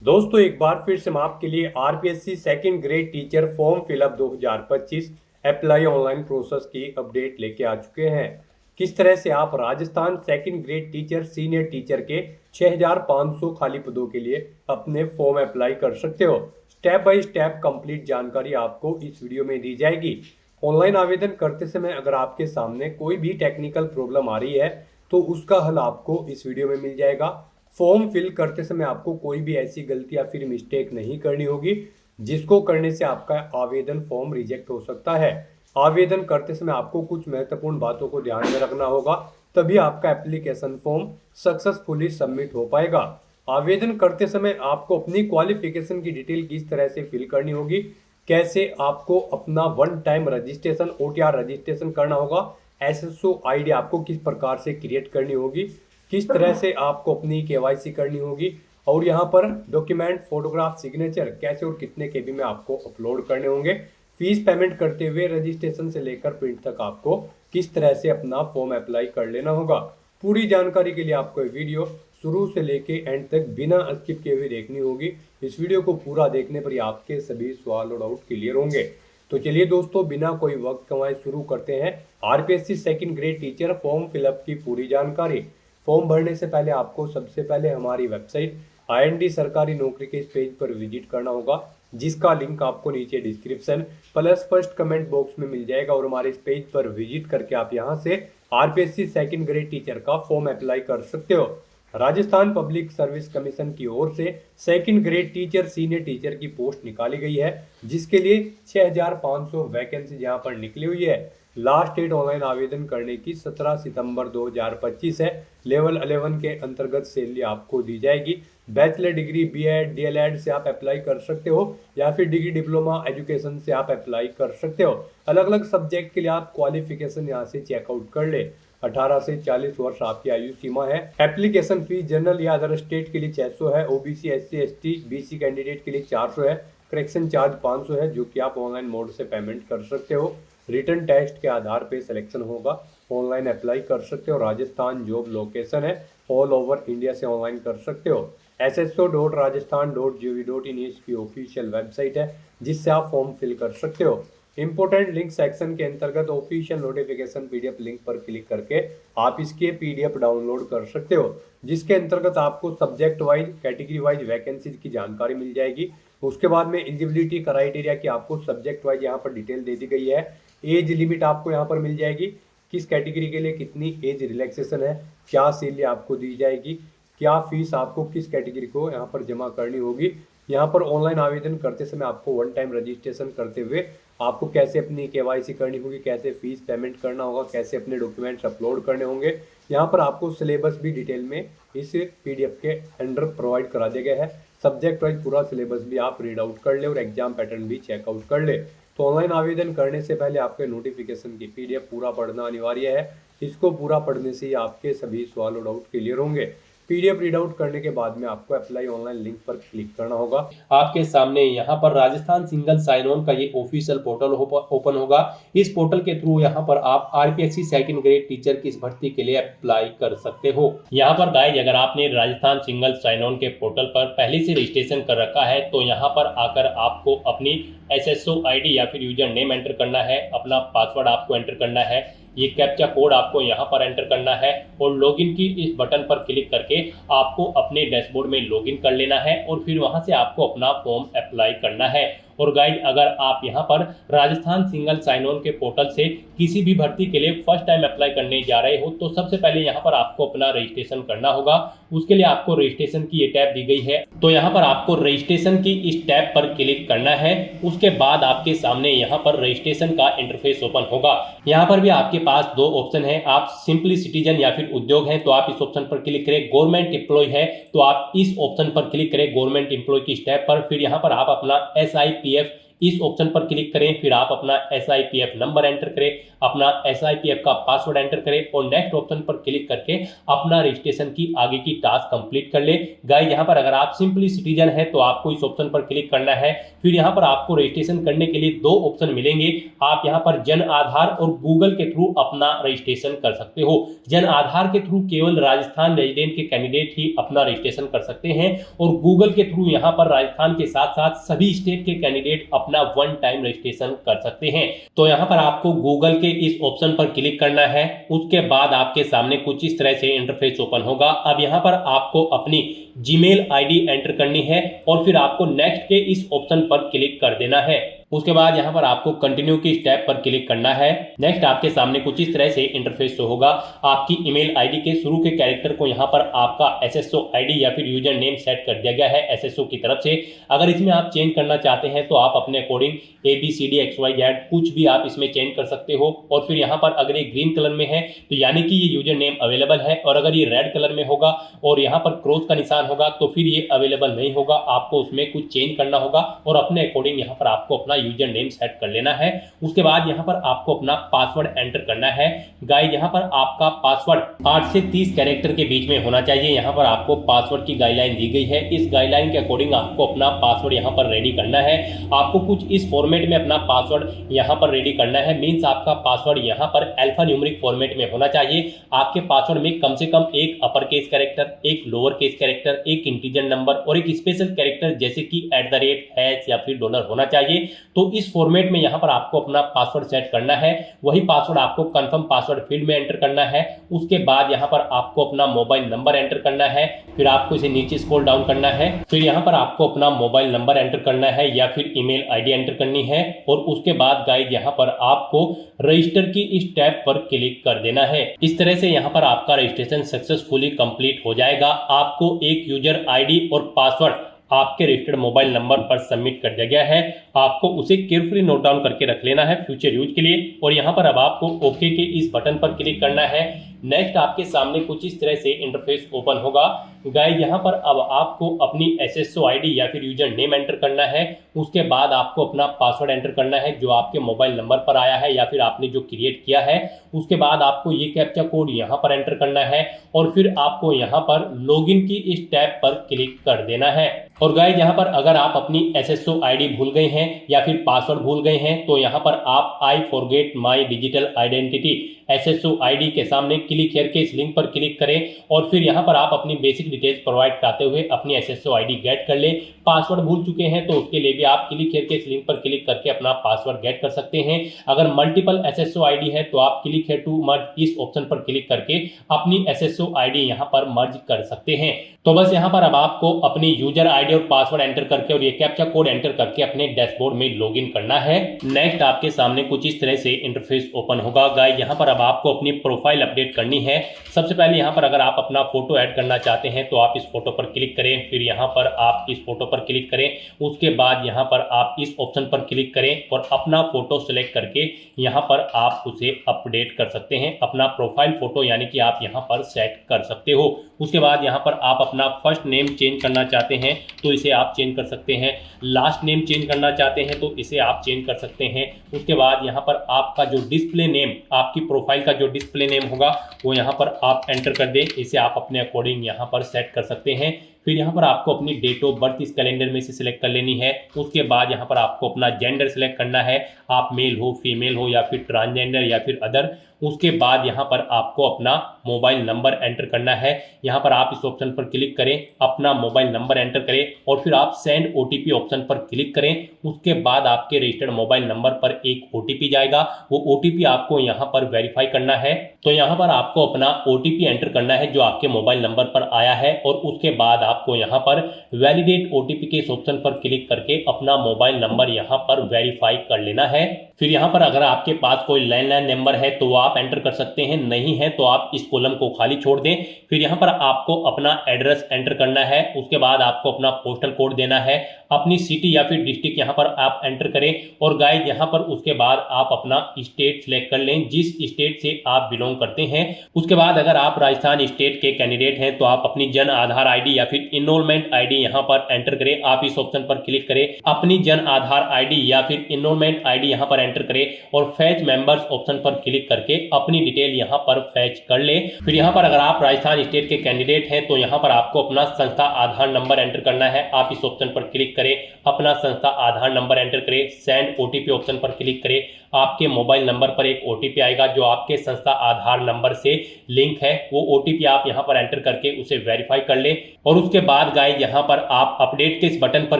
दोस्तों एक बार फिर से हम आपके लिए RPSC second grade teacher form fill up 2025 apply online process की अपडेट लेके आ चुके हैं। किस तरह से आप Rajasthan second grade teacher senior teacher के 6500 खाली पदों के लिए अपने फॉर्म अप्लाई कर सकते हो। स्टेप बाय स्टेप कंप्लीट जानकारी आपको इस वीडियो में दी जाएगी। ऑनलाइन आवेदन करते समय अगर आपके सामने कोई भी टेक्निकल प्रॉब्लम आ रही है तो उसका हल आपको इस वीडियो में मिल जाएगा। फॉर्म फिल करते समय आपको कोई भी ऐसी गलती या फिर मिस्टेक नहीं करनी होगी जिसको करने से आपका आवेदन फॉर्म रिजेक्ट हो सकता है। आवेदन करते समय आपको कुछ महत्वपूर्ण बातों को ध्यान में रखना होगा, तभी आपका एप्लीकेशन फॉर्म सक्सेसफुली सबमिट हो पाएगा। आवेदन करते समय आपको अपनी क्वालिफिकेशन की डिटेल किस तरह से फिल करनी होगी, कैसे आपको अपना one time registration OTR registration करना होगा, एसएसओ आईडी आपको किस प्रकार से क्रिएट करनी होगी, किस तरह से आपको अपनी केवाईसी करनी होगी और यहाँ पर डॉक्यूमेंट फोटोग्राफ सिग्नेचर कैसे और कितने केबी में आपको अपलोड करने होंगे, फीस पेमेंट करते हुए रजिस्ट्रेशन से लेकर प्रिंट तक आपको किस तरह से अपना फॉर्म अप्लाई कर लेना होगा। पूरी जानकारी के लिए आपको ये वीडियो शुरू से लेके एंड तक बिना स्किप किए हुए देखनी होगी। इस वीडियो को पूरा देखने पर ही आपके सभी सवाल और डाउट क्लियर होंगे। तो चलिए दोस्तों बिना कोई वक्त गंवाए शुरू करते हैं RPSC second grade teacher form fill up की पूरी जानकारी। फॉर्म भरने से पहले आपको सबसे पहले हमारी वेबसाइट आईएनडी सरकारी नौकरी के इस पेज पर विजिट करना होगा, जिसका लिंक आपको नीचे description plus first comment box में मिल जाएगा। और हमारे इस पेज पर विजिट करके आप यहां से आरपीएससी सेकंड ग्रेड टीचर का फॉर्म अप्लाई कर सकते हो। राजस्थान पब्लिक सर्विस कमीशन की ओर से second grade teacher senior teacher की पोस्ट निकाली गई है, जिसके लिए 6500 वैकेंसी यहाँ पर निकली हुई है। लास्ट डेट ऑनलाइन आवेदन करने की 17 सितंबर 2025 है। लेवल 11 के अंतर्गत सैलरी आपको दी जाएगी। बैचलर डिग्री बीएड डीएलएड से आप अप्लाई कर सकते हो या फिर डिग्री डिप्लोमा एजुकेशन से आप अप्लाई कर सकते हो। अलग अलग सब्जेक्ट के लिए आप क्वालिफिकेशन यहाँ से चेकआउट कर ले। 18 से 40 वर्ष आपकी आयु सीमा है। एप्लीकेशन फीस जनरल या अदर स्टेट के लिए 600 है, OBC SC ST BC candidate के लिए 400 है, करेक्शन चार्ज 500 है, जो कि आप ऑनलाइन मोड से पेमेंट कर सकते हो। रिटर्न टेस्ट के आधार पे सिलेक्शन होगा। ऑनलाइन अप्लाई कर सकते हो। राजस्थान जॉब लोकेशन है, ऑल ओवर इंडिया से ऑनलाइन कर सकते हो। sso.rajasthan.gov.in इसकी ऑफिशियल वेबसाइट है, जिससे आप फॉर्म फिल कर सकते हो। इंपोर्टेंट लिंक सेक्शन के अंतर्गत ऑफिशियल नोटिफिकेशन पीडीएफ लिंक पर क्लिक करके आप इसके पीडीएफ डाउनलोड कर सकते हो, जिसके अंतर्गत आपको subject wise category wise vacancy की जानकारी मिल जाएगी। उसके बाद में एलिजिबिलिटी क्राइटेरिया की आपको सब्जेक्ट वाइज यहाँ पर डिटेल दे दी गई है। एज लिमिट आपको यहाँ पर मिल जाएगी, किस कैटेगरी के लिए कितनी एज रिलैक्सेशन है, क्या सैलरी आपको दी जाएगी, क्या फीस आपको किस कैटेगरी को यहाँ पर जमा करनी होगी। यहाँ पर ऑनलाइन आवेदन करते समय आपको वन टाइम रजिस्ट्रेशन करते हुए आपको कैसे अपनी केवाईसी करनी होगी, कैसे फीस पेमेंट करना होगा, कैसे अपने डॉक्यूमेंट्स अपलोड करने होंगे। यहाँ पर आपको सिलेबस भी डिटेल में इस पीडीएफ के अंडर प्रोवाइड करा दिया गया है। सब्जेक्ट वाइज पूरा सिलेबस भी आप रीड आउट कर ले और एग्जाम पैटर्न भी चेकआउट कर ले। तो ऑनलाइन आवेदन करने से पहले आपके नोटिफिकेशन की पीडीएफ पूरा पढ़ना अनिवार्य है। इसको पूरा पढ़ने से ही आपके सभी सवाल और डाउट क्लियर होंगे। पीडीएफ रीड आउट करने के बाद में आपको अप्लाई ऑनलाइन लिंक पर क्लिक करना होगा। आपके सामने यहाँ पर राजस्थान सिंगल साइन ऑन का ये ऑफिशियल पोर्टल ओपन होगा। इस पोर्टल के थ्रू यहाँ पर आप आरपीएससी सेकंड ग्रेड टीचर की इस भर्ती के लिए अप्लाई कर सकते हो। यहाँ पर गाइस अगर आपने राजस्थान सिंगल साइन ऑन के पोर्टल पर पहले से रजिस्ट्रेशन कर रखा है तो यहाँ पर आकर आपको अपनी एसएसओ आईडी या फिर यूजर नेम एंटर करना है, अपना पासवर्ड आपको एंटर करना है, ये कैप्चा कोड आपको यहाँ पर एंटर करना है और लॉगिन की इस बटन पर क्लिक करके आपको अपने डैशबोर्ड में लॉगिन कर लेना है और फिर वहां से आपको अपना फॉर्म अप्लाई करना है। और गाइस अगर आप यहाँ पर राजस्थान सिंगल साइन ऑन के पोर्टल से किसी भी भर्ती के लिए फर्स्ट टाइम अप्लाई करने जा रहे हो तो सबसे पहले यहाँ पर आपको अपना रजिस्ट्रेशन करना होगा। उसके लिए आपको रजिस्ट्रेशन की ये टैब दी गई है, तो यहाँ पर आपको रजिस्ट्रेशन की इस टैब पर क्लिक करना है। उसके बाद आपके सामने यहाँ पर रजिस्ट्रेशन का इंटरफेस ओपन होगा। यहाँ पर भी आपके पास दो ऑप्शन है, आप सिंपली सिटीजन या फिर उद्योग है तो आप इस ऑप्शन पर क्लिक करें, गवर्नमेंट एम्प्लॉय है तो आप इस ऑप्शन पर क्लिक करें गवर्नमेंट एम्प्लॉय की टैब पर। फिर यहाँ पर आप अपना SIPF इस ऑप्शन पर क्लिक करें, फिर आप अपना SIPF नंबर एंटर करें, अपना SIPF का पासवर्ड एंटर करें और नेक्स्ट ऑप्शन पर क्लिक करके अपना रजिस्ट्रेशन की आगे की टास्क कंप्लीट कर ले। गाइस यहाँ पर अगर आप सिंपली सिटीजन है तो आपको इस ऑप्शन पर क्लिक करना है। फिर यहाँ पर आपको रजिस्ट्रेशन करने के लिए दो ऑप्शन मिलेंगे। आप यहाँ पर जन आधार और गूगल के थ्रू अपना रजिस्ट्रेशन कर सकते हो। जन आधार के थ्रू केवल राजस्थान रेजिडेंट के कैंडिडेट ही अपना रजिस्ट्रेशन कर सकते हैं और गूगल के थ्रू यहाँ पर राजस्थान के साथ साथ सभी स्टेट के कैंडिडेट अपना वन टाइम रजिस्ट्रेशन कर सकते हैं। तो यहाँ पर आपको गूगल के इस ऑप्शन पर क्लिक करना है। उसके बाद आपके सामने कुछ इस तरह से इंटरफेस ओपन होगा। अब यहाँ पर आपको अपनी जीमेल आईडी एंटर करनी है और फिर आपको नेक्स्ट के इस ऑप्शन पर क्लिक कर देना है। उसके बाद यहाँ पर आपको कंटिन्यू की स्टेप पर क्लिक करना है। नेक्स्ट आपके सामने कुछ इस तरह से इंटरफेस शो होगा। आपकी ईमेल आईडी के शुरू के कैरेक्टर को यहाँ पर आपका SSO आईडी या फिर यूजर नेम सेट कर दिया गया है SSO की तरफ से। अगर इसमें आप चेंज करना चाहते हैं तो आप अपने अकॉर्डिंग ABCDXYZ कुछ भी आप इसमें चेंज कर सकते हो। और फिर यहाँ पर अगर ये ग्रीन कलर में है तो यानी कि ये यूजर नेम अवेलेबल है, और अगर ये रेड कलर में होगा और यहाँ पर क्रॉस का निशान होगा तो फिर ये अवेलेबल नहीं होगा। आपको उसमें कुछ चेंज करना होगा और अपने अकॉर्डिंग यहाँ पर आपको अपना यूजर नेम सेट कर लेना है। उसके बाद यहाँ पर आपको अपना पासवर्ड एंटर करना है। गाइस यहाँ पर आपका पासवर्ड 8 से 30 कैरेक्टर के बीच में होना चाहिए। यहाँ पर आपको पासवर्ड की गाइडलाइन दी गई है। इस गाइडलाइन के अकॉर्डिंग आपको अपना पासवर्ड यहाँ पर रेडी करना है। आपको कुछ इस फॉर्मेट में अपना पासवर्ड यहाँ पर रेडी करना है। मीन्स आपका पासवर्ड यहाँ पर अल्फा न्यूमेरिक फॉर्मेट में होना चाहिए। आपके पासवर्ड में कम से कम एक अपर केस कैरेक्टर, एक लोअर केस कैरेक्टर, एक इंटीजर नंबर और एक स्पेशल कैरेक्टर जैसे कि @ या फिर डॉलर होना चाहिए। तो इस फॉर्मेट में यहाँ पर आपको अपना पासवर्ड सेट करना है। वही पासवर्ड आपको कंफर्म पासवर्ड फील्ड में एंटर करना है। उसके बाद यहाँ पर आपको अपना मोबाइल नंबर एंटर करना है। फिर आपको इसे नीचे स्क्रॉल डाउन करना है। फिर यहाँ पर आपको अपना मोबाइल नंबर एंटर करना है या फिर ईमेल आईडी एंटर करनी है। और उसके बाद गाइस यहाँ पर आपको रजिस्टर की इस टैब पर क्लिक कर देना है। इस तरह से यहाँ पर आपका रजिस्ट्रेशन सक्सेसफुली कंप्लीट हो जाएगा। आपको एक यूजर आईडी और पासवर्ड आपके रजिस्टर्ड मोबाइल नंबर पर सबमिट कर दिया गया है। आपको उसे केयरफुली नोट डाउन करके रख लेना है फ्यूचर यूज के लिए। और यहाँ पर अब आपको ओके के इस बटन पर क्लिक करना है। नेक्स्ट आपके सामने कुछ इस तरह से इंटरफेस ओपन होगा। गाइस यहाँ पर अब आपको अपनी SSO आईडी या फिर यूजर नेम एंटर करना है। उसके बाद आपको अपना पासवर्ड एंटर करना है जो आपके मोबाइल नंबर पर आया है या फिर आपने जो क्रिएट किया है। उसके बाद आपको ये कैप्चा कोड यहाँ पर एंटर करना है और फिर आपको यहाँ पर लॉगिन की इस टैब पर क्लिक कर देना है। और गाइस यहाँ पर अगर आप अपनी SSO आईडी भूल गए हैं या फिर पासवर्ड भूल गए हैं तो यहाँ पर आप I forget my digital identity SSO ID के सामने क्लिक करके इस लिंक पर क्लिक करें और फिर यहाँ पर आप अपनी बेसिक डिटेल्स प्रोवाइड कराते हुए अपनी SSO आईडी गेट कर ले। पासवर्ड भूल चुके हैं तो उसके लिए भी आप क्लिक करके इस लिंक पर क्लिक करके अपना पासवर्ड गेट कर सकते हैं। अगर मल्टीपल SSO आईडी है तो आप क्लिक है टू मर्ज इस ऑप्शन पर क्लिक करके अपनी SSO आईडी यहाँ पर मर्ज कर सकते हैं। तो बस यहाँ पर अब आपको अपनी यूजर आईडी और पासवर्ड एंटर करके और ये कैप्चा कोड एंटर करके अपने डैशबोर्ड में लॉगिन करना है। नेक्स्ट आपके सामने कुछ इस तरह से इंटरफेस ओपन होगा। गाइस यहाँ पर अब आपको अपनी प्रोफाइल अपडेट करनी है। सबसे पहले यहाँ पर अगर आप अपना फोटो ऐड करना चाहते हैं तो आप इस फोटो पर क्लिक करें। फिर यहाँ पर आप इस फोटो पर क्लिक करें। उसके बाद यहाँ पर आप इस ऑप्शन पर क्लिक करें और अपना फोटो सिलेक्ट करके यहाँ पर आप उसे अपडेट कर सकते हैं। अपना प्रोफाइल फोटो यानी कि आप यहाँ पर सेट कर सकते हो। उसके बाद यहाँ पर आप अपना फर्स्ट नेम चेंज करना चाहते हैं तो इसे आप चेंज कर सकते हैं। लास्ट नेम चेंज करना चाहते हैं तो इसे आप चेंज कर सकते हैं। उसके बाद यहाँ पर आपका जो डिस्प्ले नेम, आपकी प्रोफाइल का जो डिस्प्ले नेम होगा वो यहाँ पर आप एंटर कर दें। इसे आप अपने अकॉर्डिंग यहाँ पर सेट कर सकते हैं। फिर यहाँ पर आपको अपनी डेट ऑफ बर्थ इस कैलेंडर में से सिलेक्ट कर लेनी है। उसके बाद यहाँ पर आपको अपना जेंडर सिलेक्ट करना है, आप मेल हो, फीमेल हो या फिर ट्रांसजेंडर या फिर अदर। उसके बाद यहाँ पर आपको अपना मोबाइल नंबर एंटर करना है। यहाँ पर आप इस ऑप्शन पर क्लिक करें, अपना मोबाइल नंबर एंटर करें और फिर आप सेंड OTP ऑप्शन पर क्लिक करें। उसके बाद आपके रजिस्टर्ड मोबाइल नंबर पर एक OTP जाएगा। वो OTP आपको यहाँ पर वेरीफाई करना है। तो यहाँ पर आपको अपना OTP एंटर करना है जो आपके मोबाइल नंबर पर आया है और उसके बाद आपको यहाँ पर वैलिडेट OTP के इस ऑप्शन पर क्लिक करके अपना मोबाइल नंबर यहाँ पर वेरीफाई कर लेना है। फिर यहाँ पर अगर आपके पास कोई लैंडलाइन नंबर है तो आप आप एंटर कर सकते हैं, नहीं है तो आप इस कॉलम को खाली छोड़ दें। फिर यहाँ पर आपको अपना एड्रेस एंटर करना है, उसके बाद आपको अपना पोस्टल कोड देना है, अपनी सिटी या फिर डिस्ट्रिक्ट यहाँ पर आप एंटर करें और गाइस यहाँ पर उसके बाद आप अपना स्टेट सिलेक्ट कर लें, जिस स्टेट से आप बिलोंग करते हैं। उसके बाद अगर आप राजस्थान स्टेट के कैंडिडेट हैं तो आप अपनी जन आधार आईडी या फिर इनरोलमेंट आईडी यहाँ पर एंटर करें। आप इस ऑप्शन पर क्लिक करें, अपनी जन आधार आईडी या फिर इनरोलमेंट आईडी यहाँ पर एंटर करें और फैच मेंबर्स ऑप्शन पर क्लिक करके अपनी डिटेल यहाँ पर फैच कर ले। फिर यहाँ पर अगर आप राजस्थान स्टेट के कैंडिडेट हैं तो यहाँ पर आपको अपना संस्था आधार नंबर एंटर करना है। आप इस ऑप्शन पर क्लिक करें, अपना संस्था आधार नंबर एंटर करें, सेंड ओटीपी ऑप्शन पर क्लिक करें। आपके मोबाइल नंबर पर एक ओटीपी आएगा जो आपके संस्था आधार नंबर से लिंक है, वो ओटीपी आप यहाँ पर एंटर करके उसे वेरीफाई कर ले और उसके बाद गाइस यहाँ पर आप अपडेट के इस बटन पर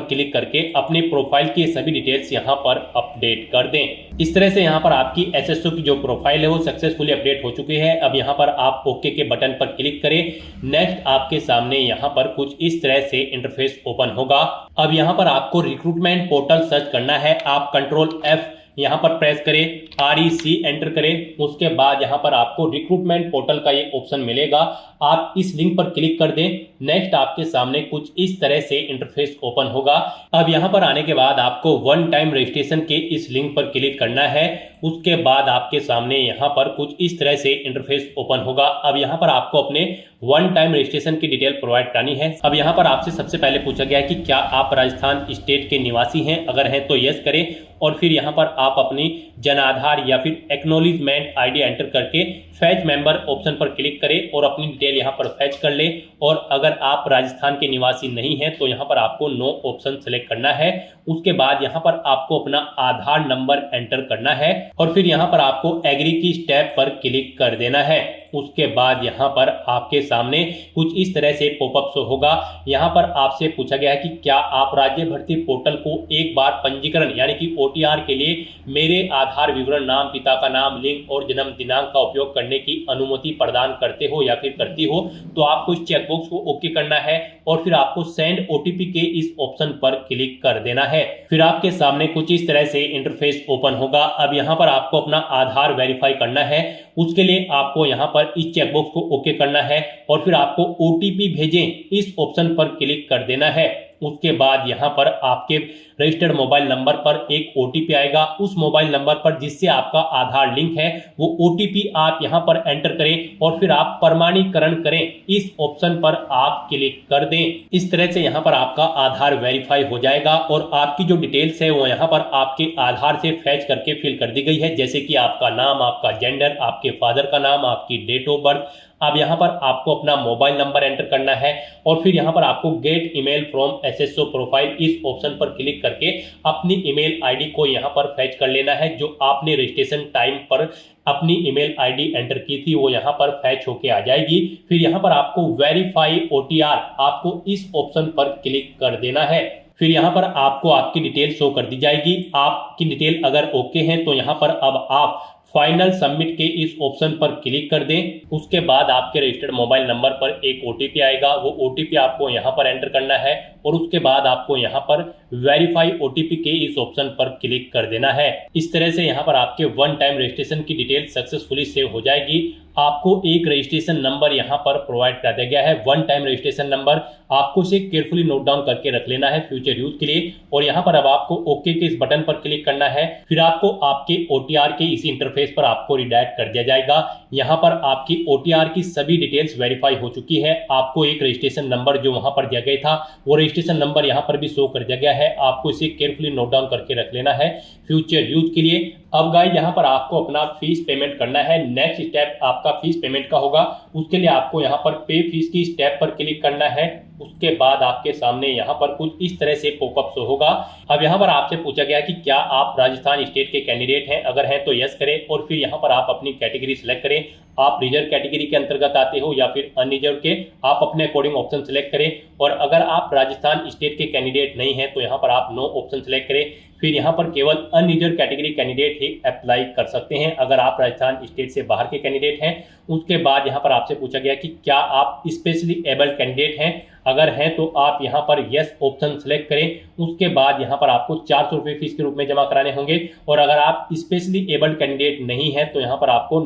क्लिक करके अपने प्रोफाइल की सभी डिटेल्स यहाँ पर अपडेट कर दें। इस तरह से यहाँ पर आपकी एसएसओ की जो प्रोफाइल है वो सक्सेसफुली अपडेट हो चुकी है। अब यहाँ पर आप ओके के बटन पर क्लिक करें। नेक्स्ट आपके सामने यहाँ पर कुछ इस तरह से इंटरफेस ओपन होगा। अब यहाँ पर आपको रिक्रूटमेंट पोर्टल सर्च करना है। आप कंट्रोल F यहाँ पर प्रेस करें, REC एंटर करें। उसके बाद यहाँ पर आपको रिक्रूटमेंट पोर्टल का ये ऑप्शन मिलेगा, आप इस लिंक पर क्लिक कर दें। नेक्स्ट आपके सामने कुछ इस तरह से इंटरफेस ओपन होगा। अब यहाँ पर आने के बाद आपको वन टाइम रजिस्ट्रेशन के इस लिंक पर क्लिक करना है। उसके बाद आपके सामने यहाँ पर कुछ इस तरह से इंटरफेस ओपन होगा। अब यहाँ पर आपको अपने वन टाइम रजिस्ट्रेशन की डिटेल प्रोवाइड करनी है। अब यहाँ पर आपसे सबसे पहले पूछा गया है कि क्या आप राजस्थान स्टेट के निवासी हैं, अगर हैं तो यस करें और फिर यहाँ पर आप अपनी जन आधार या फिर एक्नॉलेजमेंट आईडी एंटर करके फैच मेंबर ऑप्शन पर क्लिक करें और अपनी डिटेल यहाँ पर फैच कर ले। और अगर आप राजस्थान के निवासी नहीं हैं तो यहाँ पर आपको नो ऑप्शन सेलेक्ट करना है। उसके बाद यहाँ पर आपको अपना आधार नंबर एंटर करना है और फिर यहाँ पर आपको एग्री की स्टेप पर क्लिक कर देना है। उसके बाद यहाँ पर आपके सामने कुछ इस तरह से पॉपअप शो होगा। यहाँ पर आपसे पूछा गया है कि क्या आप राज्य भर्ती पोर्टल को एक बार पंजीकरण यानी कि OTR के लिए मेरे आधार विवरण, नाम, पिता का नाम, लिंग और जन्म दिनांक का उपयोग करने की अनुमति प्रदान करते हो या फिर करती हो। तो आपको इस चेकबॉक्स को ओके करना है और फिर आपको सेंड OTP के इस ऑप्शन पर क्लिक कर देना है। फिर आपके सामने कुछ इस तरह से इंटरफेस ओपन होगा। अब यहाँ पर आपको अपना आधार वेरीफाई करना है। उसके लिए आपको यहाँ पर इस चेकबॉक्स को ओके करना है और फिर आपको OTP भेजें इस ऑप्शन पर क्लिक कर देना है। उसके बाद यहाँ पर आपके रजिस्टर्ड मोबाइल नंबर पर एक OTP आएगा। उस मोबाइल नंबर पर जिससे आपका आधार लिंक है वो OTP आप यहाँ पर एंटर करें और फिर आप प्रमाणीकरण करें, इस ऑप्शन पर आप क्लिक कर दें। इस तरह से यहाँ पर आपका आधार वेरीफाई हो जाएगा और आपकी जो डिटेल्स है वो यहाँ पर आपके आधार से फैच करके फिल कर दी गई है, जैसे कि आपका नाम, आपका जेंडर, आपके फादर का नाम, आपकी डेट ऑफ बर्थ। अब यहाँ पर आपको अपना मोबाइल नंबर एंटर करना है और फिर यहाँ पर आपको gate email from SSO profile इस ऑप्शन पर क्लिक करके अपनी ईमेल आईडी को यहाँ पर फैच कर लेना है। जो आपने रजिस्ट्रेशन टाइम पर अपनी ईमेल आईडी एंटर की थी वो यहाँ पर फैच होके आ जाएगी। फिर यहाँ पर आपको वेरीफाई OTR आपको इस ऑप्शन पर क्लिक कर देना है। फिर यहाँ पर आपको आपकी डिटेल शो कर दी जाएगी। आपकी डिटेल अगर ओके है तो यहाँ पर अब आप फाइनल सबमिट के इस ऑप्शन पर क्लिक कर दें। उसके बाद आपके रजिस्टर्ड मोबाइल नंबर पर एक OTP आएगा, वो OTP आपको यहाँ पर एंटर करना है और उसके बाद आपको यहाँ पर वेरीफाई OTP के इस ऑप्शन पर क्लिक कर देना है। इस तरह से यहाँ पर आपके वन टाइम रजिस्ट्रेशन की डिटेल सक्सेसफुली सेव हो जाएगी। आपको एक रजिस्ट्रेशन नंबर यहाँ पर प्रोवाइड कर दिया गया है, वन टाइम रजिस्ट्रेशन नंबर। आपको इसे केयरफुली नोट डाउन करके रख लेना है फ्यूचर यूज के लिए। और यहाँ पर अब आपको ओके के इस बटन पर क्लिक करना है। फिर आपको आपके OTR के इसी इंटरफेस पर आपको रिडायरेक्ट कर दिया जाएगा। यहाँ पर आपकी OTR की सभी डिटेल्स वेरीफाई हो चुकी है। आपको एक रजिस्ट्रेशन नंबर जो वहां पर दिया गया था वो रजिस्ट्रेशन नंबर यहाँ पर भी शो कर दिया गया है। आपको इसे केयरफुली नोट डाउन करके रख लेना है फ्यूचर यूज के लिए। अब गाइस यहाँ पर आपको अपना फीस पेमेंट करना है। नेक्स्ट स्टेप आपका फीस पेमेंट का होगा। उसके लिए आपको यहाँ पर पे फीस की स्टेप पर क्लिक करना है। उसके बाद आपके सामने यहाँ पर कुछ इस तरह से पॉपअप शो होगा। अब यहाँ पर आपसे पूछा गया कि क्या आप राजस्थान स्टेट के कैंडिडेट हैं, अगर हैं तो यस करें और फिर यहाँ पर आप अपनी कैटेगरी सिलेक्ट करें। आप रिजर्व कैटेगरी के अंतर्गत आते हो या फिर अनरिजर्व के, आप अपने अकॉर्डिंग ऑप्शन सिलेक्ट करें। और अगर आप राजस्थान स्टेट के कैंडिडेट नहीं हैं तो यहाँ पर आप नो ऑप्शन सिलेक्ट करें। फिर यहाँ पर केवल अनरिजर्व कैटेगरी कैंडिडेट ही अप्लाई कर सकते हैं अगर आप राजस्थान स्टेट से बाहर के कैंडिडेट हैं। उसके बाद यहाँ पर आपसे पूछा गया कि क्या आप स्पेशली एबल्ड कैंडिडेट हैं, अगर हैं तो आप यहाँ पर यस ऑप्शन सेलेक्ट करें। उसके बाद यहाँ पर आपको 400 रुपये फीस के रूप में जमा कराने होंगे। और अगर आप स्पेशली एबल्ड कैंडिडेट नहीं है तो यहाँ पर आपको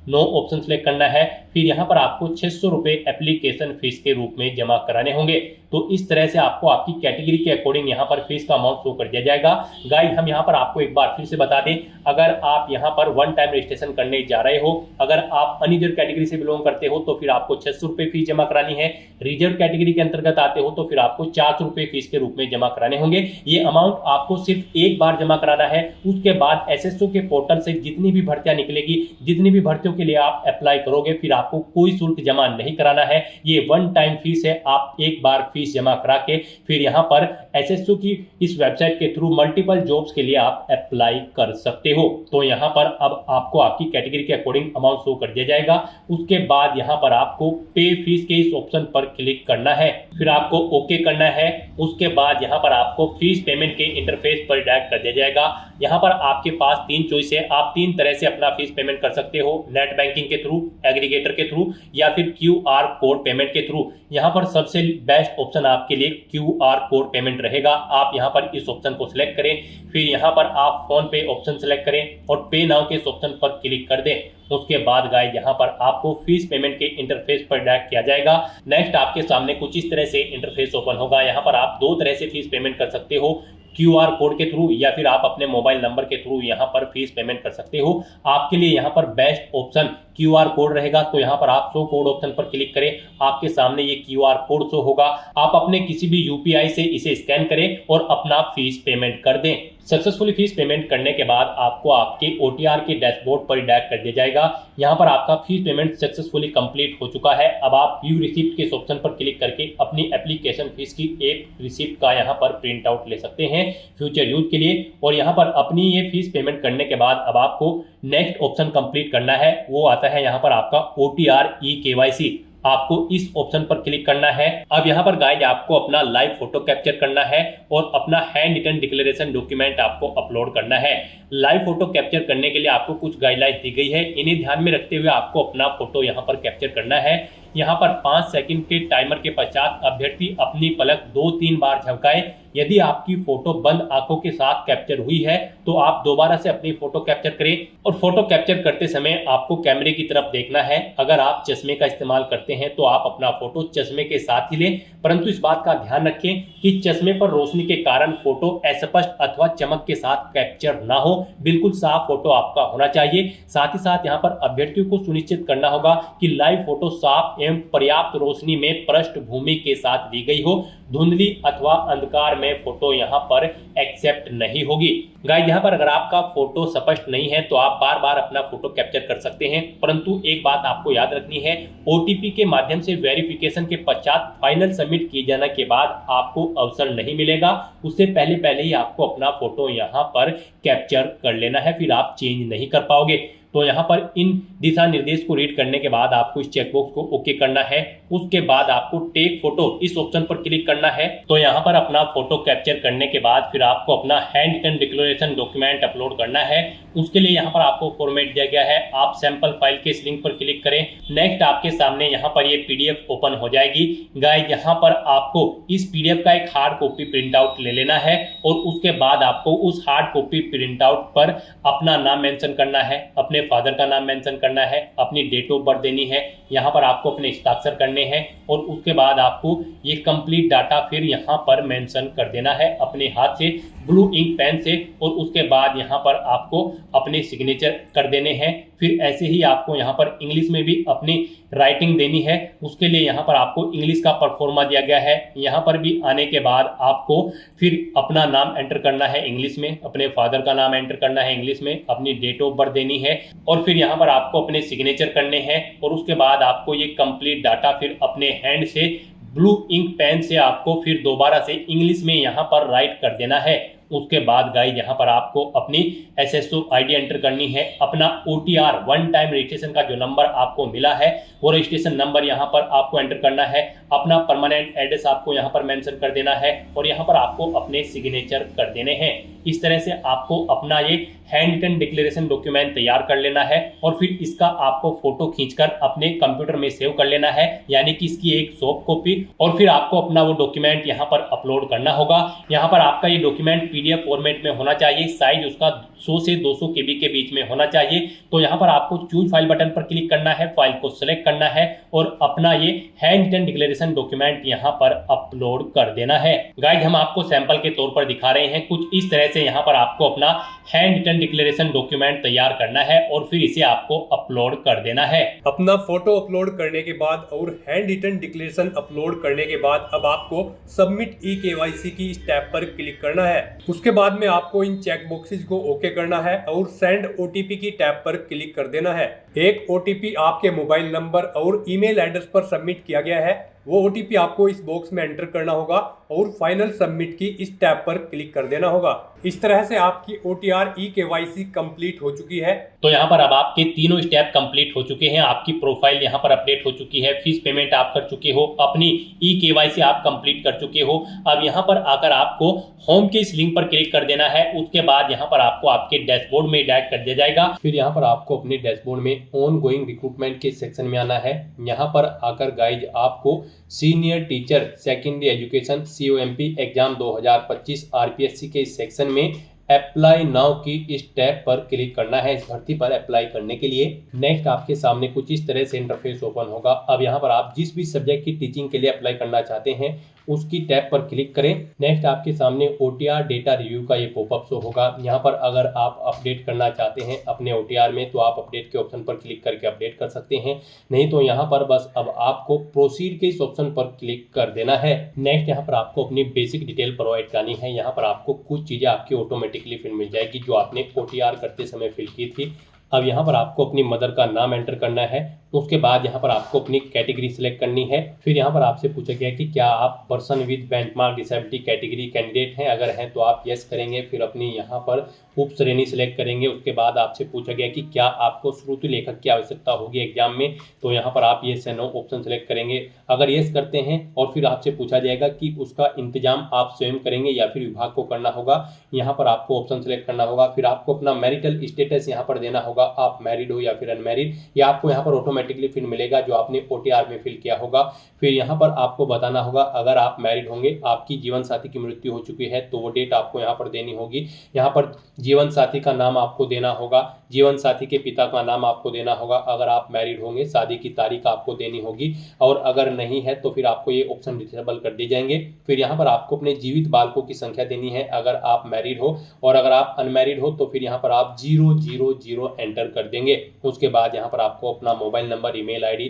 नो ऑप्शन सेलेक्ट करना है। फिर यहाँ पर आपको 600 रुपये एप्लीकेशन फीस के रूप में जमा कराने होंगे। तो इस तरह से आपको आपकी कैटेगरी के अकॉर्डिंग यहाँ पर फीस का अमाउंट शो कर दिया जाएगा। गाइस हम यहाँ पर आपको एक बार फिर से बता दें, अगर आप यहाँ पर वन टाइम रजिस्ट्रेशन करने जा रहे हो, अगर आप अनरिजर्व कैटेगरी से बिलोंग करते हो तो फिर आपको 600 रुपये फीस जमा करानी है। रिजर्व कैटेगरी के अंतर्गत आते हो तो फिर आपको 400 रुपये फीस के रूप में जमा कराने होंगे। ये अमाउंट आपको सिर्फ एक बार जमा कराना है। उसके बाद एसएसओ के पोर्टल से जितनी भी भर्तियां निकलेगी, जितनी भी भर्तियों के लिए आप अप्लाई करोगे, फिर आपको कोई शुल्क जमा नहीं कराना है। ये वन टाइम फीस है। आप एक बार फीस जमा करा के फिर यहाँ पर एसएसओ की इस वेबसाइट के थ्रू मल्टीपल जॉब्स के लिए आप अप्लाई कर सकते हो। तो यहाँ पर अब आपको आपकी कैटेगरी के अकॉर्डिंग अमाउंट शो कर दिया जाएगा। उसके बाद यहाँ पर आपको पे फीस के इस ऑप्शन पर क्लिक करना है, फिर आपको ओके करना है। उसके बाद यहाँ पर आपको फीस पेमेंट के इंटरफेस पर डायरेक्ट कर दिया जाएगा। यहाँ पर आपके पास 3 चॉइस है। आप 3 तरह से अपना फीस पेमेंट कर सकते हो, नेट बैंकिंग के थ्रू, एग्रीगेटर के थ्रू या फिर QR कोड पेमेंट के थ्रू। यहाँ पर सबसे बेस्ट ऑप्शन आपके लिए QR कोड पेमेंट रहेगा। आप यहाँ पर इस ऑप्शन को सिलेक्ट करें, फिर यहाँ पर आप फोन पे ऑप्शन सिलेक्ट करें और पे नाउ के इस ऑप्शन पर क्लिक कर दें। उसके बाद गाइस यहाँ पर आपको फीस पेमेंट के इंटरफेस पर डायरेक्ट किया जाएगा। नेक्स्ट आपके सामने कुछ इस तरह से इंटरफेस ओपन होगा। यहाँ पर आप 2 तरह से फीस पेमेंट कर सकते हो, QR कोड के थ्रू या फिर आप अपने मोबाइल नंबर के थ्रू यहाँ पर फीस पेमेंट कर सकते हो। आपके लिए यहाँ पर बेस्ट ऑप्शन QR कोड रहेगा। तो यहाँ पर आप शो कोड ऑप्शन पर क्लिक करें, आपके सामने ये QR कोड शो होगा। आप अपने किसी भी UPI से इसे स्कैन करें और अपना फीस पेमेंट कर दें। सक्सेसफुली फीस पेमेंट करने के बाद आपको आपके OTR के डैशबोर्ड पर डायरेक्ट कर दिया जाएगा। यहाँ पर आपका फीस पेमेंट सक्सेसफुली कंप्लीट हो चुका है। अब आप व्यू रिसिप्ट के इस ऑप्शन पर क्लिक करके अपनी एप्लीकेशन फीस की एक रिसिप्ट का यहाँ पर प्रिंट आउट ले सकते हैं फ्यूचर यूज के लिए। और यहाँ पर अपनी ये फीस पेमेंट करने के बाद अब आपको नेक्स्ट ऑप्शन कंप्लीट करना है। वो आता है यहाँ पर आपका OTR eKYC। आपको इस ऑप्शन पर क्लिक करना है। अब यहाँ पर गाइस आपको अपना लाइव फोटो कैप्चर करना है और अपना हैंड रिटन डिक्लेरेशन डॉक्यूमेंट आपको अपलोड करना है। लाइव फोटो कैप्चर करने के लिए आपको कुछ गाइडलाइंस दी गई है, इन्हें ध्यान में रखते हुए आपको अपना फोटो यहाँ पर कैप्चर करना है। यहाँ पर 5 सेकंड के टाइमर के पश्चात अभ्यर्थी अपनी पलक 2-3 बार झपकाए। यदि आपकी फोटो बंद आंखों के साथ कैप्चर हुई है तो आप दोबारा से अपनी फोटो कैप्चर करें और फोटो कैप्चर करते समय आपको कैमरे की तरफ देखना है। अगर आप चश्मे का इस्तेमाल करते हैं तो आप अपना फोटो चश्मे के साथ ही लें, परंतु इस बात का ध्यान रखें कि चश्मे पर रोशनी के कारण फोटो अस्पष्ट अथवा चमक के साथ कैप्चर ना हो। बिल्कुल साफ फोटो आपका होना चाहिए। साथ ही साथ यहाँ पर अभ्यर्थियों को सुनिश्चित करना होगा कि लाइव फोटो साफ एवं पर्याप्त रोशनी में पृष्ठभूमि के साथ ली गई हो। धुंधली अथवा अंधकार में फोटो यहाँ पर एक्सेप्ट नहीं होगी। गाइस यहाँ पर अगर आपका फोटो स्पष्ट नहीं है तो आप बार बार अपना फोटो कैप्चर कर सकते हैं, परंतु एक बात आपको याद रखनी है, OTP के माध्यम से वेरिफिकेशन के पश्चात फाइनल सबमिट किए जाने के बाद आपको अवसर नहीं मिलेगा। उससे पहले ही आपको अपना फोटो यहाँ पर कैप्चर कर लेना है, फिर आप चेंज नहीं कर पाओगे। तो यहाँ पर इन दिशा निर्देश को रीड करने के बाद आपको इस चेकबॉक्स को ओके करना है। उसके बाद आपको टेक फोटो इस ऑप्शन पर क्लिक करना है। तो यहाँ पर अपना फोटो कैप्चर करने के बाद फिर आपको अपना handwritten declaration document upload करना है। उसके लिए यहाँ पर आपको फॉर्मेट दिया गया है, आप सैंपल फाइल के इस लिंक पर क्लिक करें। नेक्स्ट आपके सामने यहाँ पर ये PDF ओपन हो जाएगी। गाइस यहाँ पर आपको इस PDF का एक हार्ड कॉपी प्रिंट आउट ले लेना है और उसके बाद आपको उस हार्ड कॉपी प्रिंट आउट पर अपना नाम मेंशन करना है, अपने फादर का नाम मेंशन करना है, अपनी डेट ऑफ बर्थ देनी है, यहाँ पर आपको अपने हस्ताक्षर करने हैं और उसके बाद आपको ये कंप्लीट डाटा फिर यहाँ पर मेंशन कर देना है अपने हाथ से ब्लू इंक पेन से। और उसके बाद यहाँ पर आपको अपने सिग्नेचर कर देने हैं। फिर ऐसे ही आपको यहाँ पर इंग्लिश में भी अपनी राइटिंग देनी है। उसके लिए यहाँ पर आपको इंग्लिश का परफॉर्मा दिया गया है। यहाँ पर भी आने के बाद आपको फिर अपना नाम एंटर करना है इंग्लिश में, अपने फादर का नाम एंटर करना है इंग्लिश में, अपनी डेट ऑफ बर्थ देनी है और फिर यहाँ पर आपको अपने सिग्नेचर करने हैं। और उसके बाद आपको ये कंप्लीट डाटा फिर अपने हैंड से ब्लू इंक पेन से आपको फिर दोबारा से इंग्लिश में यहाँ पर राइट कर देना है। उसके बाद गाइस यहाँ पर आपको अपनी SSO ID एंटर करनी है, अपना OTR वन टाइम रजिस्ट्रेशन का जो नंबर आपको मिला है वो रजिस्ट्रेशन नंबर यहाँ पर आपको एंटर करना है, अपना परमानेंट एड्रेस आपको यहाँ पर मेंशन कर देना है और यहाँ पर आपको अपने सिग्नेचर कर देने हैं। इस तरह से आपको अपना ये हैंड रिटन डिक्लेरेशन डॉक्यूमेंट तैयार कर लेना है और फिर इसका आपको फोटो खींचकर अपने कंप्यूटर में सेव कर लेना है, यानी कि इसकी एक सॉफ्ट कॉपी, और फिर आपको अपना वो डॉक्यूमेंट यहाँ पर अपलोड करना होगा। यहाँ पर आपका ये डॉक्यूमेंट पीडीएफ फॉर्मेट में होना चाहिए, साइज उसका 100 से 200 केबी के बीच में होना चाहिए। तो यहाँ पर आपको चूज फाइल बटन पर क्लिक करना है, फाइल को सिलेक्ट करना है और अपना ये हैंड रिटन डिक्लेरेशन डॉक्यूमेंट यहाँ पर अपलोड कर देना है। गाइस, हम आपको सैंपल के तौर पर दिखा रहे हैं, कुछ इस तरह से यहाँ पर आपको अपना हैंड रिटन डिक्लेरेशन डॉक्यूमेंट तैयार करना है और फिर इसे आपको अपलोड कर देना है। अपना फोटो अपलोड करने के बाद और हैंड रिटन डिक्लेरेशन अपलोड करने के बाद अब आपको सबमिट ई-केवाईसी की स्टेप पर क्लिक करना है। उसके बाद में आपको इन चेक बॉक्सेस को ओके करना है और सेंड ओटीपी की टैब पर क्लिक कर देना है। एक ओटीपी आपके मोबाइल नंबर और ईमेल एड्रेस पर सबमिट किया गया है, वो ओटीपी आपको इस बॉक्स में एंटर करना होगा और फाइनल सबमिट की इस टैब पर क्लिक कर देना होगा। इस तरह से आपकी OTR ई-केवाईसी कंप्लीट हो चुकी है। तो यहाँ पर अब आपके तीनों स्टेप कंप्लीट हो चुके हैं, आपकी प्रोफाइल यहाँ पर अपडेट हो चुकी है, फीस पेमेंट आप कर चुके हो, अपनी ई-केवाईसी आप कंप्लीट कर चुके हो। अब यहाँ पर आकर आपको होम के इस लिंक पर क्लिक कर देना है। उसके बाद यहाँ पर आपको आपके डैशबोर्ड में डायरेक्ट कर दिया जाएगा। फिर यहाँ पर आपको अपने डैशबोर्ड में ऑन गोइंग रिक्रूटमेंट के सेक्शन में आना है। यहाँ पर आकर गाइज आपको senior teacher secondary education COMP exam 2025 RPSC के इस सेक्शन में अप्लाई नाउ की इस टैब पर क्लिक करना है, इस भर्ती पर अप्लाई करने के लिए। नेक्स्ट आपके सामने कुछ इस तरह से इंटरफेस ओपन होगा। अब यहाँ पर आप जिस भी सब्जेक्ट की टीचिंग के लिए अप्लाई करना चाहते हैं उसकी टैब पर क्लिक करें। नेक्स्ट आपके सामने OTR डेटा रिव्यू का ये पॉपअप शो होगा। यहाँ पर अगर आप अपडेट करना चाहते हैं अपने OTR में तो आप अपडेट के ऑप्शन पर क्लिक करके अपडेट कर सकते हैं, नहीं तो यहाँ पर बस अब आपको प्रोसीड के इस ऑप्शन पर क्लिक कर देना है। नेक्स्ट यहाँ पर आपको अपनी बेसिक डिटेल प्रोवाइड करनी है। यहाँ पर आपको कुछ चीज़ें आपकी ऑटोमेटिकली फिल मिल जाएगी जो आपने OTR करते समय फिल की थी। अब यहाँ पर आपको अपनी मदर का नाम एंटर करना है। उसके बाद यहाँ पर आपको अपनी कैटेगरी सिलेक्ट करनी है। फिर यहाँ पर आपसे पूछा गया कि क्या आप person with benchmark disability category candidate हैं, अगर हैं तो आप यस करेंगे। फिर अपनी यहाँ पर उप श्रेणी सिलेक्ट करेंगे। उसके बाद आपसे पूछा गया कि क्या आपको श्रुति लेखक की आवश्यकता होगी एग्जाम में, तो यहाँ पर आप यस या नो ऑप्शन सिलेक्ट करेंगे। अगर यस करते हैं और फिर आपसे पूछा जाएगा कि उसका इंतजाम आप स्वयं करेंगे या फिर विभाग को करना होगा, यहाँ पर आपको ऑप्शन सिलेक्ट करना होगा। फिर आपको अपना मैरिटल स्टेटस यहाँ पर देना होगा, आप मैरिड हो या फिर अनमैरिड, या आपको यहाँ पर ऑटोमेटिकली फिर मिलेगा जो आपने OTR में फिल किया होगा। फिर यहाँ पर आपको बताना होगा अगर आप मैरिड होंगे, आपकी जीवन साथी की मृत्यु हो चुकी है तो वो डेट आपको यहाँ पर देनी होगी। यहाँ पर जीवन साथी का नाम आपको देना होगा, जीवन साथी के पिता का नाम आपको देना होगा। अगर आप मैरिड होंगे शादी की तारीख आपको देनी होगी, और अगर नहीं है तो फिर आपको ये ऑप्शन डिसेबल कर दिए जाएंगे। फिर यहाँ पर आपको अपने जीवित बालकों की संख्या देनी है अगर आप मैरिड हो, और अगर आप अनमैरिड हो तो फिर यहाँ पर आप 000 एंटर कर देंगे। उसके बाद यहाँ पर आपको अपना मोबाइल नंबर, ईमेल ID,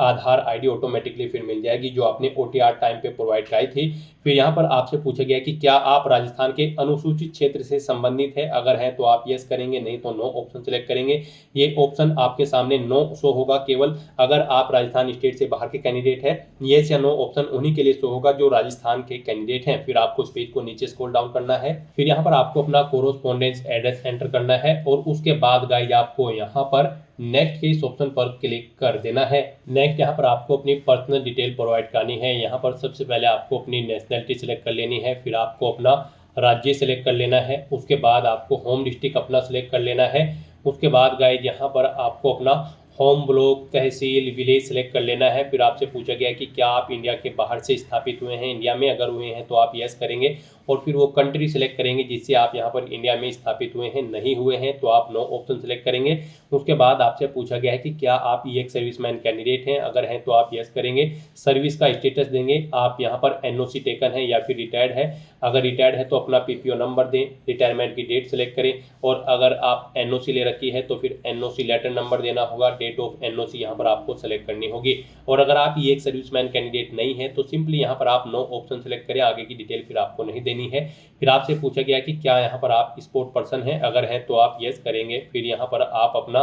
आधार ID ऑटोमेटिकली फिर मिल जाएगी जो आपने OTR टाइम पे प्रोवाइड कराई थी। फिर यहाँ पर आपसे पूछा गया कि क्या आप राजस्थान के अनुसूचित क्षेत्र से संबंधित है, अगर है तो आप यस करेंगे, नहीं तो नो ऑप्शन सिलेक्ट करेंगे। ये ऑप्शन आपके सामने नो शो होगा केवल अगर आप राजस्थान स्टेट से बाहर के कैंडिडेट है। यस या नो ऑप्शन उन्हीं के लिए शो होगा जो राजस्थान के कैंडिडेट हैं। फिर आपको इस पेज को नीचे स्क्रॉल डाउन करना है। फिर यहाँ पर आपको अपना कोरोस्पोंडेंस एड्रेस एंटर करना है और उसके बाद गाइज आपको यहाँ पर नेक्स्ट के इस ऑप्शन पर क्लिक कर देना है। नेक्स्ट यहाँ पर आपको अपनी पर्सनल डिटेल प्रोवाइड करनी है। यहाँ पर सबसे पहले आपको अपनी नेशनलिटी सिलेक्ट कर लेनी है, फिर आपको अपना राज्य सिलेक्ट कर लेना है। उसके बाद आपको होम डिस्ट्रिक्ट अपना सिलेक्ट कर लेना है। उसके बाद गाइज यहाँ पर आपको अपना होम ब्लॉक, तहसील, विलेज सिलेक्ट कर लेना है। फिर आपसे पूछा गया कि क्या आप इंडिया के बाहर से स्थापित हुए हैं, इंडिया में अगर हुए हैं तो आप यस करेंगे, और फिर वो कंट्री सिलेक्ट करेंगे जिससे आप यहाँ पर इंडिया में स्थापित हुए हैं। नहीं हुए हैं तो आप नो ऑप्शन सिलेक्ट करेंगे। उसके बाद आपसे पूछा गया है कि क्या आप एक सर्विसमैन कैंडिडेट हैं, अगर हैं तो आप यस करेंगे। सर्विस का स्टेटस देंगे, आप यहाँ पर NOC टेकन है या फिर रिटायर्ड है। अगर रिटायर्ड है तो अपना PPO नंबर दें, रिटायरमेंट की डेट सेलेक्ट करें, और अगर आप NOC ले रखी है तो फिर NOC लेटर नंबर देना होगा, डेट ऑफ NOC यहाँ पर आपको सेलेक्ट करनी होगी। और अगर आप एक सर्विसमैन कैंडिडेट नहीं है तो सिंपली यहाँ पर आप नो ऑप्शन सेलेक्ट करें, आगे की डिटेल फिर आपको नहीं देनी है। फिर आपसे पूछा गया कि क्या यहाँ पर आप स्पोर्ट पर्सन हैं, अगर हैं तो आप यस करेंगे। फिर यहाँ पर आप अपना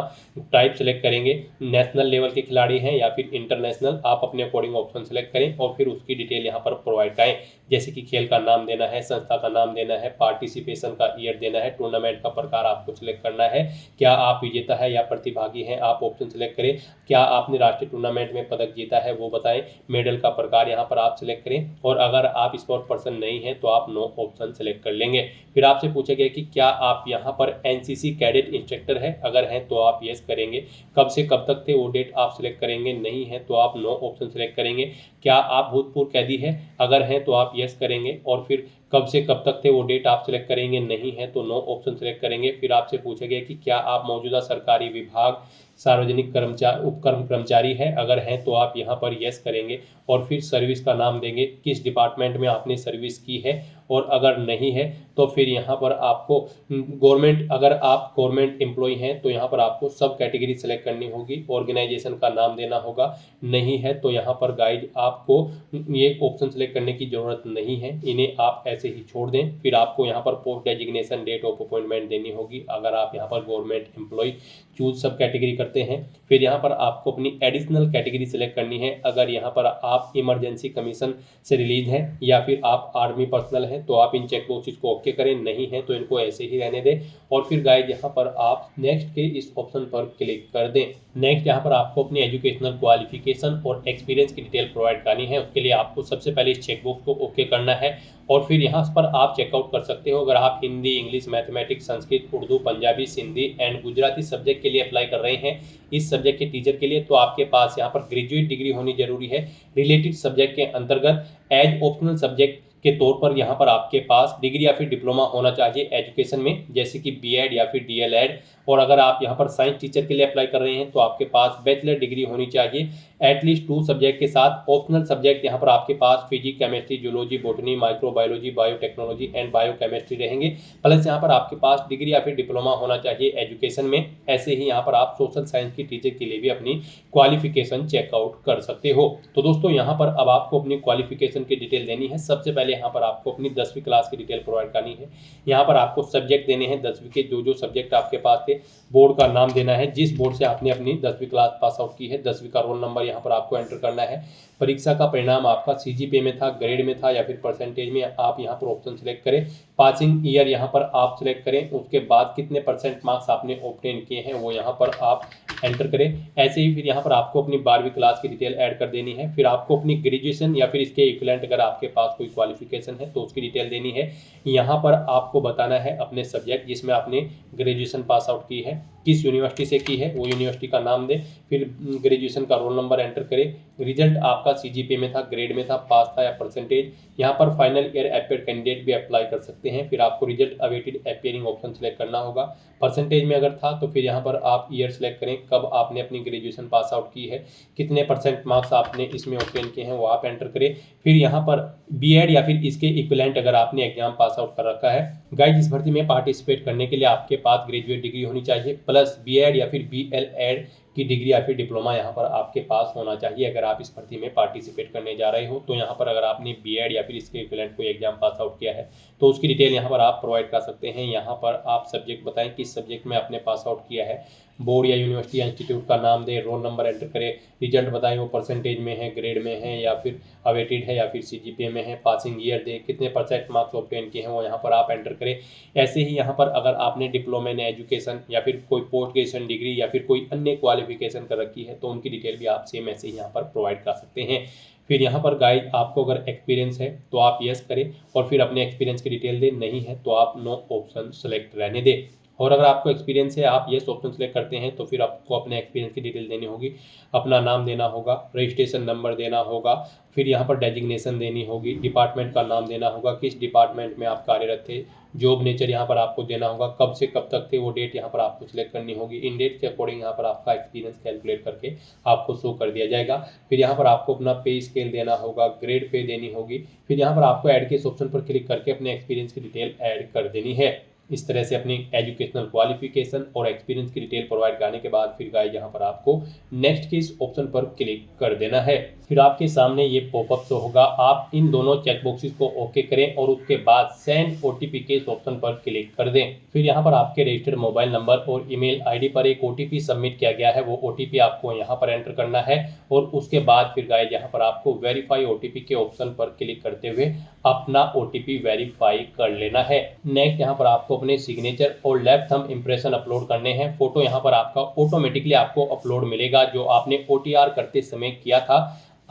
टाइप सेलेक्ट करेंगे, नेशनल लेवल के खिलाड़ी हैं या फिर इंटरनेशनल, आप अपने अकॉर्डिंग ऑप्शन सेलेक्ट करें और फिर उसकी डिटेल यहाँ पर प्रोवाइड करें, जैसे कि खेल का नाम देना है, संस्था का नाम देना है, पार्टिसिपेशन का ईयर देना है, टूर्नामेंट का प्रकार आपको सिलेक्ट करना है, क्या आप विजेता है या प्रतिभागी हैं, आप ऑप्शन सेलेक्ट करें, क्या आपने राष्ट्रीय टूर्नामेंट में पदक जीता है वो बताएं, मेडल का प्रकार यहाँ पर आप सिलेक्ट करें, और अगर आप स्पोर्ट पर्सन नहीं है तो आप नो नो ऑप्शन सेलेक्ट कर लेंगे। फिर आपसे पूछा गया कि क्या आप यहाँ पर एनसीसी कैडेट इंस्ट्रक्टर है, अगर हैं तो आप यस करेंगे। कब से कब तक थे वो डेट आप सिलेक्ट करेंगे, नहीं है तो आप नो ऑप्शन सेलेक्ट करेंगे। क्या आप भूतपूर्व कैदी है, अगर हैं तो आप यस करेंगे। और फिर कब से कब तक थे वो डेट आप सिलेक्ट करेंगे, नहीं है तो नो ऑप्शन सेलेक्ट करेंगे। फिर आपसे पूछा गया कि क्या आप मौजूदा सरकारी विभाग सार्वजनिक कर्मचारी उपक्रम कर्मचारी है, अगर हैं तो आप यहाँ पर यस करेंगे। और फिर सर्विस का नाम देंगे, किस डिपार्टमेंट में आपने सर्विस की है। और अगर नहीं है तो फिर यहाँ पर आपको गवर्नमेंट, अगर आप गवर्नमेंट एम्प्लॉय हैं तो यहाँ पर आपको सब कैटेगरी सेलेक्ट करनी होगी, ऑर्गेनाइजेशन का नाम देना होगा। नहीं है तो यहाँ पर गाइड आपको ये ऑप्शन सेलेक्ट करने की ज़रूरत नहीं है, इन्हें आप ऐसे ही छोड़ दें। फिर आपको यहाँ पर post designation, date of appointment देनी होगी, अगर आप यहाँ पर government employee choose subcategory करते हैं। फिर यहाँ पर आपको अपनी एडिशनल कैटेगरी सेलेक्ट करनी है, अगर यहाँ पर आप इमरजेंसी कमीशन से रिलीज हैं या फिर आप आर्मी पर्सनल हैं तो आप इन चेक बॉक्सेस को ओके करें, नहीं है तो इनको ऐसे ही रहने दें। और फिर गाइड यहाँ पर आप नेक्स्ट के इस ऑप्शन पर क्लिक कर दें। नेक्स्ट यहाँ पर आपको अपनी एजुकेशनल क्वालिफिकेशन और एक्सपीरियंस की डिटेल प्रोवाइड करनी है। उसके लिए आपको सबसे पहले इस चेकबॉक्स को ओके करना है और फिर यहाँ पर आप चेकआउट कर सकते हो। अगर आप Hindi, English, mathematics, Sanskrit, Urdu, Punjabi, Sindhi and Gujarati subject के लिए अप्लाई कर रहे हैं इस सब्जेक्ट के टीचर के लिए, तो आपके पास यहाँ पर ग्रेजुएट डिग्री होनी जरूरी है। रिलेटेड सब्जेक्ट के अंतर्गत एज ऑप्शनल सब्जेक्ट के तौर पर यहाँ पर आपके पास डिग्री या फिर डिप्लोमा होना चाहिए एजुकेशन में, जैसे कि बीएड या फिर डीएलएड। और अगर आप यहाँ पर साइंस टीचर के लिए अप्लाई कर रहे हैं तो आपके पास बैचलर डिग्री होनी चाहिए एटलीस्ट 2 सब्जेक्ट के साथ। ऑप्शनल सब्जेक्ट यहाँ पर आपके पास physics, chemistry, zoology, botany, microbiology, biotechnology and biochemistry रहेंगे। प्लस यहाँ पर आपके पास डिग्री या फिर डिप्लोमा होना चाहिए एजुकेशन में। ऐसे ही यहाँ पर आप सोशल साइंस की टीचर के लिए भी अपनी क्वालिफिकेशन चेकआउट कर सकते हो। तो दोस्तों यहाँ पर अब आपको अपनी क्वालिफिकेशन की डिटेल देनी है। सबसे पहले यहाँ पर आपको अपनी 10वीं क्लास की डिटेल प्रोवाइड करनी है। यहाँ पर आपको सब्जेक्ट देने हैं 10वीं के, जो सब्जेक्ट आपके पास थे। बोर्ड का नाम देना है, जिस बोर्ड से आपने अपनी 10वीं क्लास पास आउट की है। 10वीं का रोल नंबर यहाँ पर आपको एंटर करना है। परीक्षा का परिणाम आपका सीजीपीए में था, ग्रेड में था या फिर परसेंटेज में, आप यहाँ पर ऑप्शन सिलेक्ट करें। पासिंग ईयर यहाँ पर आप सिलेक्ट करें। उसके बाद कितने परसेंट मार्क्स आपने ऑब्टेन किए हैं वो यहाँ पर आप एंटर करें। ऐसे ही फिर यहाँ पर आपको अपनी 12वीं क्लास की डिटेल ऐड कर देनी है। फिर आपको अपनी ग्रेजुएशन या फिर इसके इक्विवेलेंट अगर आपके पास कोई क्वालिफिकेशन है तो उसकी डिटेल देनी है। यहाँ पर आपको बताना है अपने सब्जेक्ट जिसमें आपने ग्रेजुएशन पास आउट की है, किस यूनिवर्सिटी से की है वो यूनिवर्सिटी का नाम दें। फिर ग्रेजुएशन का रोल नंबर एंटर करें। रिजल्ट आपका सीजीपीए में था, ग्रेड में था, पास था या परसेंटेज। यहाँ पर फाइनल ईयर अपियर कैंडिडेट भी अप्लाई कर सकते हैं। फिर आपको result awaited appearing option select करना होगा। परसेंटेज में अगर था तो फिर यहाँ पर आप ईयर सेलेक्ट करें, कब आपने अपनी ग्रेजुएशन पास आउट की है, कितने परसेंट मार्क्स आपने इसमें ऑब्टेन किए हैं वो आप एंटर करें। फिर यहाँ पर बीएड या फिर इसके इक्विवेलेंट अगर आपने एग्जाम पास आउट कर रखा है। गाइस, इस भर्ती में पार्टिसिपेट करने के लिए आपके पास ग्रेजुएट डिग्री होनी चाहिए प्लस बीएड या फिर बीएलएड की डिग्री या फिर डिप्लोमा यहाँ पर आपके पास होना चाहिए अगर आप इस भर्ती में पार्टिसिपेट करने जा रहे हो। तो यहाँ पर अगर आपने बीएड या फिर इसके इक्विवेलेंट कोई एग्जाम पास आउट किया है तो उसकी डिटेल यहाँ पर आप प्रोवाइड कर सकते हैं। यहाँ पर आप सब्जेक्ट बताएं किस सब्जेक्ट में आपने पास आउट किया है, बोर्ड या यूनिवर्सिटी या इंस्टीट्यूट का नाम दें, रोल नंबर एंटर करें, रिजल्ट बताएं वो परसेंटेज में है, ग्रेड में है या फिर अवेटेड है या फिर सीजीपीए में है, पासिंग ईयर दें, कितने परसेंट मार्क्स ऑब्टेन किए हैं वो यहाँ पर आप एंटर करें। ऐसे ही यहाँ पर अगर आपने डिप्लोमा इन एजुकेशन या फिर कोई पोस्ट ग्रेजुएशन डिग्री या फिर कोई अन्य क्वालिफिकेशन कर रखी है तो उनकी डिटेल भी आप सेम ऐसे ही यहाँ पर प्रोवाइड कर सकते हैं। फिर यहाँ पर गाइड आपको अगर एक्सपीरियंस है तो आप यस करें और फिर अपने एक्सपीरियंस की डिटेल दें, नहीं है तो आप नो ऑप्शन सेलेक्ट रहने दें। और अगर आपको एक्सपीरियंस है, आप येस ऑप्शन सेलेक्ट करते हैं तो फिर आपको अपने एक्सपीरियंस की डिटेल देनी होगी, अपना नाम देना होगा, रजिस्ट्रेशन नंबर देना होगा, फिर यहाँ पर डेजिग्नेशन देनी होगी, डिपार्टमेंट का नाम देना होगा, किस डिपार्टमेंट में आप कार्यरत थे, जॉब नेचर यहाँ पर आपको देना होगा, कब से कब तक थे वो डेट यहाँ पर आपको सिलेक्ट करनी होगी। इन डेट के अकॉर्डिंग यहाँ पर आपका एक्सपीरियंस कैलकुलेट करके आपको शो कर दिया जाएगा। फिर यहाँ पर आपको अपना पे स्केल देना होगा, ग्रेड पे देनी होगी। फिर यहाँ पर आपको ऐड के इस ऑप्शन पर क्लिक करके अपने एक्सपीरियंस की डिटेल ऐड कर देनी है। इस तरह से अपनी एजुकेशनल क्वालिफिकेशन और एक्सपीरियंस की डिटेल प्रोवाइड करने के बाद फिर गाइस यहाँ पर आपको नेक्स्ट के इस ऑप्शन पर क्लिक कर देना है। फिर आपके सामने ये पॉपअप शो होगा, आप इन दोनों चेक बॉक्सेस को ओके करें और उसके बाद सेंड ओटीपी के इस ऑप्शन पर क्लिक कर दें। फिर यहाँ पर आपके रजिस्टर्ड मोबाइल नंबर और ईमेल आईडी पर एक ओटीपी सबमिट किया गया है, वो ओटीपी आपको यहाँ पर एंटर करना है और उसके बाद फिर गाइस यहाँ पर आपको वेरीफाई ओटीपी के ऑप्शन पर क्लिक करते हुए अपना ओटीपी वेरीफाई कर लेना है। नेक्स्ट यहाँ पर आपको अपने सिग्नेचर और लेफ्ट थंब इंप्रेशन अपलोड करने हैं। फोटो यहाँ पर आपका ऑटोमेटिकली आपको अपलोड मिलेगा जो आपने ओटीआर करते समय किया था।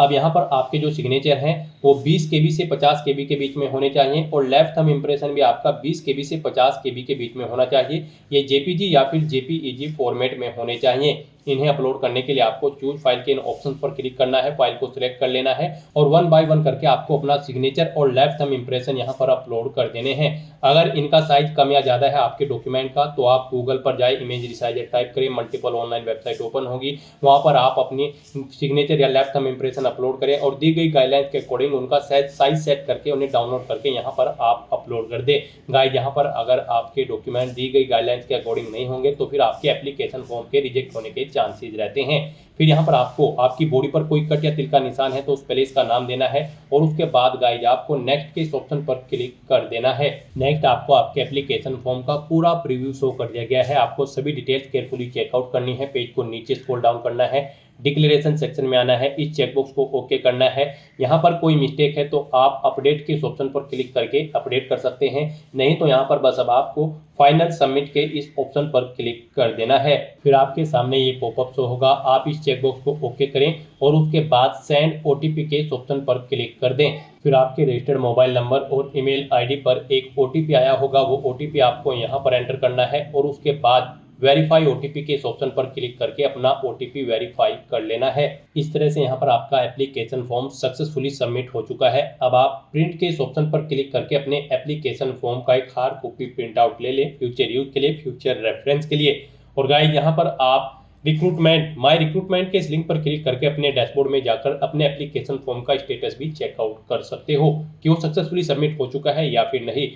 अब यहाँ पर आपके जो सिग्नेचर हैं वो 20 KB से 50 KB के बीच में होने चाहिए और लेफ्ट थंब इम्प्रेशन भी आपका 20 KB से 50 KB के बीच में होना चाहिए। ये JPG या फिर JPEG फॉर्मेट में होने चाहिए। इन्हें अपलोड करने के लिए आपको चूज फाइल के इन ऑप्शन पर क्लिक करना है, फाइल को सिलेक्ट कर लेना है और 1 बाय 1 करके आपको अपना सिग्नेचर और लेफ्ट थंब इम्प्रेशन यहाँ पर अपलोड कर देने हैं। अगर इनका साइज कम या ज़्यादा है आपके डॉक्यूमेंट का तो आप गूगल पर जाए, इमेज रिसाइजर टाइप करें, मल्टीपल ऑनलाइन वेबसाइट ओपन होगी, वहाँ पर आप अपनी सिग्नेचर या लेफ्ट थंब इम्प्रेशन अपलोड करें और दी गई गाइडलाइंस के अकॉर्डिंग उनका साइज सेट करके उन्हें डाउनलोड करके यहाँ पर आप अपलोड कर दें। गाइस यहाँ पर अगर आपके डॉक्यूमेंट दी गई गाइडलाइंस के अकॉर्डिंग नहीं होंगे तो फिर आपके एप्लीकेशन फॉर्म के रिजेक्ट होने के चांसेस रहते हैं। फिर यहाँ पर आपको आपकी बॉडी पर कोई कट या तिल का निशान है तो उस प्लेस का नाम देना है और उसके बाद गाइस आपको नेक्स्ट के इस ऑप्शन पर क्लिक कर देना है। नेक्स्ट आपको आपके एप्लीकेशन फॉर्म का पूरा प्रीव्यू शो कर दिया गया है। आपको सभी डिटेल्स केयरफुली चेकआउट करनी है, पेज को नीचे स्क्रॉल डाउन करना है, डिक्लेरेशन सेक्शन में आना है, इस चेकबॉक्स को ओके करना है। यहाँ पर कोई मिस्टेक है तो आप अपडेट के इस ऑप्शन पर क्लिक करके अपडेट कर सकते हैं, नहीं तो यहाँ पर बस अब आपको फाइनल सबमिट के इस ऑप्शन पर क्लिक कर देना है। फिर आपके सामने ये पॉपअप शो होगा, आप इस चेकबॉक्स को ओके करें और उसके बाद सेंड OTP के इस ऑप्शन पर क्लिक कर दें। फिर आपके रजिस्टर्ड मोबाइल नंबर और ईमेल ID पर एक OTP आया होगा, वो OTP आपको यहाँ पर एंटर करना है और उसके बाद वेरीफाई OTP के इस ऑप्शन पर क्लिक करके अपना OTP वेरीफाई कर लेना है। इस तरह से यहाँ पर आपका एप्लीकेशन फॉर्म सक्सेसफुली सबमिट हो चुका है। अब आप प्रिंट के इस ऑप्शन पर क्लिक करके अपने एप्लीकेशन फॉर्म का एक हार्ड कॉपी प्रिंट आउट ले लें, फ्यूचर यूज के लिए, फ्यूचर रेफरेंस के लिए। और गाइस यहाँ पर आप माई रिक्रूटमेंट के इस लिंक पर क्लिक करके अपने डैशबोर्ड में जाकर अपने एप्लीकेशन फॉर्म का स्टेटस भी चेकआउट कर सकते हो कि वो सक्सेसफुली सबमिट हो चुका है या फिर नहीं।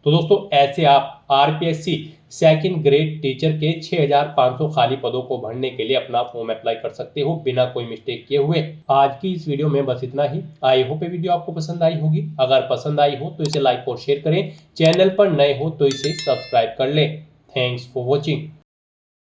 तो दोस्तों ऐसे आप RPSC सेकंड ग्रेड टीचर के 6500 खाली पदों को भरने के लिए अपना फॉर्म अप्लाई कर सकते हो बिना कोई मिस्टेक किए हुए। आज की इस वीडियो में बस इतना ही। आई होप ये वीडियो आपको पसंद आई होगी। अगर पसंद आई हो तो इसे लाइक और शेयर करें, चैनल पर नए हो तो इसे सब्सक्राइब कर लें। Thanks for watching.